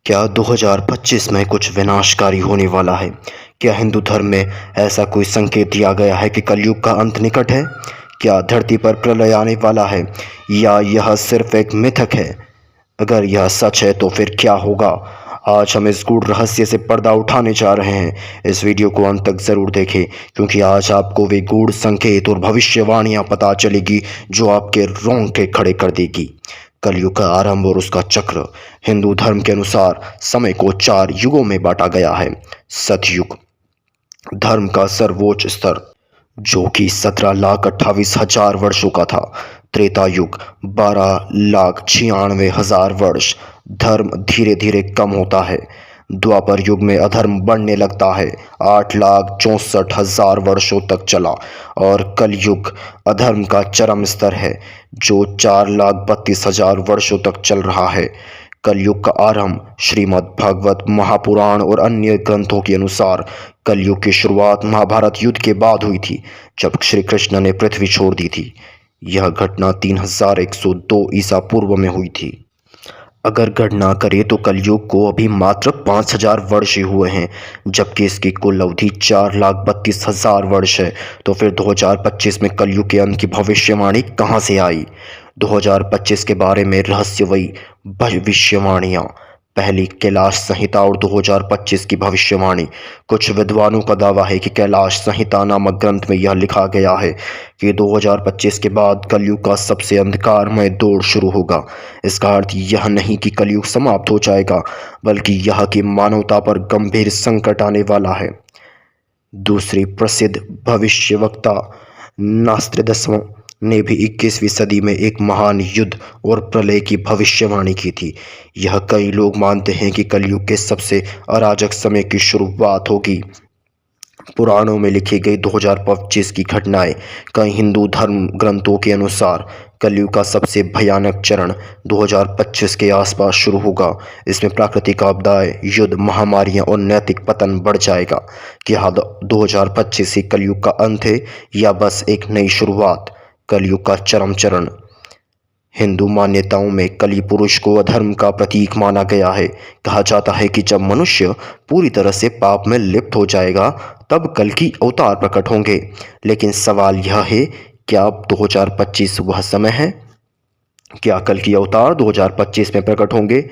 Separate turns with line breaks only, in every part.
क्या 2025 में कुछ विनाशकारी होने वाला है? क्या हिंदू धर्म में ऐसा कोई संकेत दिया गया है कि कलयुग का अंत निकट है? क्या धरती पर प्रलय आने वाला है या यह सिर्फ एक मिथक है? अगर यह सच है तो फिर क्या होगा? आज हम इस गूढ़ रहस्य से पर्दा उठाने जा रहे हैं। इस वीडियो को अंत तक जरूर देखें क्योंकि आज आपको वे गूढ़ संकेत और भविष्यवाणियां पता चलेगी जो आपके रोंगटे खड़े कर देगी। कलयुग का आरंभ और उसका चक्र। हिंदू धर्म के अनुसार समय को 4 युगों में बांटा गया है। सतयुग, धर्म का सर्वोच्च स्तर, जो कि 17,28,000 वर्षों का था। त्रेता युग, 12,96,000 वर्ष। धर्म धीरे धीरे कम होता है। द्वापर युग में अधर्म बढ़ने लगता है, 8,64,000 वर्षों तक चला। और कलयुग अधर्म का चरम स्तर है, जो 4,32,000 वर्षों तक चल रहा है। कलयुग का आरंभ श्रीमद् भागवत महापुराण और अन्य ग्रंथों के अनुसार कलयुग की शुरुआत महाभारत युद्ध के बाद हुई थी, जब श्री कृष्ण ने पृथ्वी छोड़ दी थी। यह घटना 3102 ईसा पूर्व में हुई थी। अगर गणना करें तो कलयुग को अभी मात्र 5,000 वर्ष ही हुए हैं, जबकि इसकी कुल अवधि 4,32,000 वर्ष है। तो फिर 2025 में कलयुग के अंत की भविष्यवाणी कहाँ से आई? 2025 के बारे में रहस्यमयी भविष्यवाणियाँ। पहली, कैलाश संहिता और 2025 की भविष्यवाणी। कुछ विद्वानों का दावा है कि कैलाश संहिता नामक ग्रंथ में यह लिखा गया है कि 2025 के बाद कलयुग का सबसे अंधकारमय दौर शुरू होगा। इसका अर्थ यह नहीं कि कलयुग समाप्त हो जाएगा, बल्कि यह कि मानवता पर गंभीर संकट आने वाला है। दूसरी प्रसिद्ध भविष्यवक्ता नास्त्रेदस ने भी 21वीं सदी में एक महान युद्ध और प्रलय की भविष्यवाणी की थी। यह कई लोग मानते हैं कि कलयुग के सबसे अराजक समय की शुरुआत होगी। पुराणों में लिखी गई 2025 की घटनाएं। कई हिंदू धर्म ग्रंथों के अनुसार कलयुग का सबसे भयानक चरण 2025 के आसपास शुरू होगा। इसमें प्राकृतिक आपदाएं, युद्ध, महामारियां और नैतिक पतन बढ़ जाएगा। क्या 2025 ही कलयुग का अंत है या बस एक नई शुरुआत? कलयुग का चरम चरण। हिंदू मान्यताओं में कली पुरुष को अधर्म का प्रतीक माना गया है। कहा जाता है कि जब मनुष्य पूरी तरह से पाप में लिप्त हो जाएगा तब कल की अवतार प्रकट होंगे। लेकिन सवाल यह है, क्या अब 2025 वह समय है? क्या कल की अवतार 2025 में प्रकट होंगे?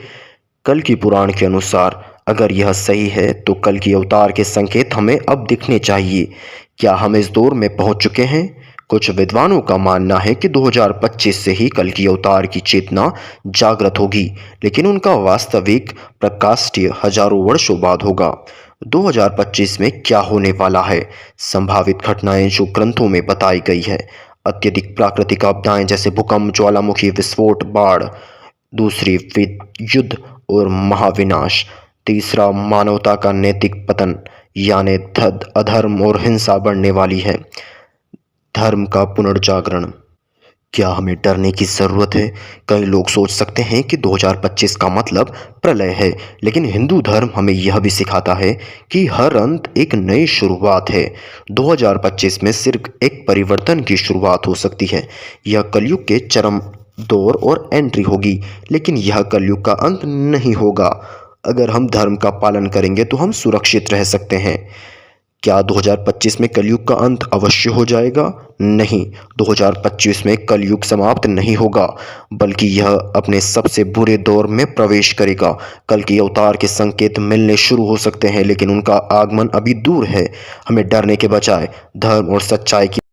कल की पुराण के अनुसार अगर यह सही है तो कल की अवतार के संकेत हमें अब दिखने चाहिए। क्या हम इस दौर में पहुंच चुके हैं? कुछ विद्वानों का मानना है कि 2025 से ही कल की अवतार की चेतना जागृत होगी, लेकिन उनका वास्तविक प्रकाश्य हजारों वर्षों बाद होगा। 2025 में क्या होने वाला है? संभावित घटनाएं जो ग्रंथों में बताई गई है। अत्यधिक प्राकृतिक आपदाएं जैसे भूकंप, ज्वालामुखी विस्फोट, बाढ़। दूसरी, युद्ध और महाविनाश। तीसरा, मानवता का नैतिक पतन, यानी अधर्म और हिंसा बढ़ने वाली है। धर्म का पुनर्जागरण। क्या हमें डरने की जरूरत है? कई लोग सोच सकते हैं कि 2025 का मतलब प्रलय है, लेकिन हिंदू धर्म हमें यह भी सिखाता है कि हर अंत एक नई शुरुआत है। 2025 में सिर्फ एक परिवर्तन की शुरुआत हो सकती है। यह कलयुग के चरम दौर और एंट्री होगी, लेकिन यह कलयुग का अंत नहीं होगा। अगर हम धर्म का पालन करेंगे तो हम सुरक्षित रह सकते हैं। क्या 2025 में कलयुग का अंत अवश्य हो जाएगा? नहीं, 2025 में कलयुग समाप्त नहीं होगा, बल्कि यह अपने सबसे बुरे दौर में प्रवेश करेगा। कल की अवतार के संकेत मिलने शुरू हो सकते हैं, लेकिन उनका आगमन अभी दूर है। हमें डरने के बजाय धर्म और सच्चाई की